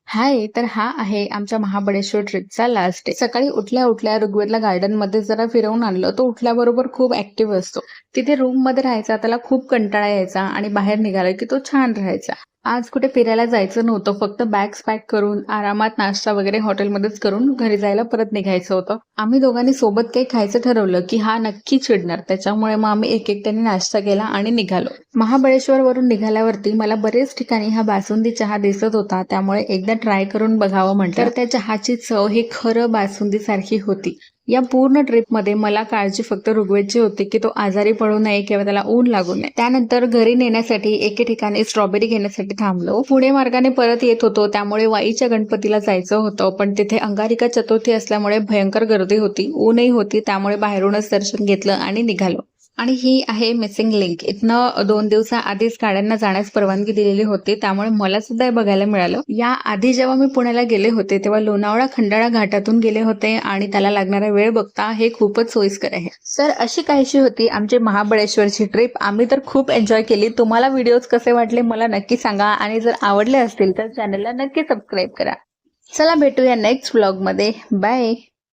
हाय, तर हा आहे आमच्या महाबळेश्वर ट्रिपचा लास्ट डे. सकाळी उठल्या उठल्या ऋग्वेदला गार्डन मध्ये जरा फिरवून आणलं. तो उठल्याबरोबर खूप ऍक्टिव्ह असतो. तिथे रूम मध्ये राहायचा त्याला खूप कंटाळा यायचा आणि बाहेर निघाला की तो छान राहायचा. आज कुठे फिरायला जायचं नव्हतं, फक्त बॅग्स पॅक करून आरामात नाश्ता वगैरे हॉटेलमध्येच करून घरी जायला परत निघायचं होतं. आम्ही दोघांनी सोबत काही खायचं ठरवलं की हा नक्की चिडणार, त्याच्यामुळे मग आम्ही एक एकट्याने नाश्ता केला आणि निघालो. महाबळेश्वर वरून निघाल्यावरती मला बरेच ठिकाणी हा बासुंदी चहा दिसत होता, त्यामुळे एकदा ट्राय करून बघावं म्हटलं. तर त्या चहाची चव ही खरं बासुंदी सारखी होती. या पूर्ण ट्रिपमध्ये मला काळजी फक्त ऋग्वेदची होती की तो आजारी पडू नये किंवा त्याला ऊन लागू नये. त्यानंतर घरी नेण्यासाठी एके ठिकाणी स्ट्रॉबेरी घेण्यासाठी थांबलो. पुणे मार्गाने परत येत होतो, त्यामुळे वाईच्या गणपतीला जायचं होतं, पण तिथे अंगारिका चतुर्थी असल्यामुळे भयंकर गर्दी होती, ऊनही होती, त्यामुळे बाहेरूनच दर्शन घेतलं आणि निघालो. आणि ही आहे मिसिंग लिंक. इथनं 2 दिवसाआधीच गाड्यांना जाण्यास परवानगी दिलेली होती, त्यामुळे मला सुद्धा हे बघायला मिळालं. या आधी जेव्हा मी पुण्याला गेले होते तेव्हा लोणावळा खंडाळा घाटातून गेले होते आणि त्याला लागणारा वेळ बघता हे खूपच सोयीस्कर आहे. तर अशी काहीशी होती आमची महाबळेश्वरची ट्रिप. आम्ही तर खूप एन्जॉय केली. तुम्हाला व्हिडिओज कसे वाटले मला नक्की सांगा आणि जर आवडले असतील तर चॅनलला नक्की सबस्क्राईब करा. चला भेटूया नेक्स्ट व्लॉग मध्ये. बाय.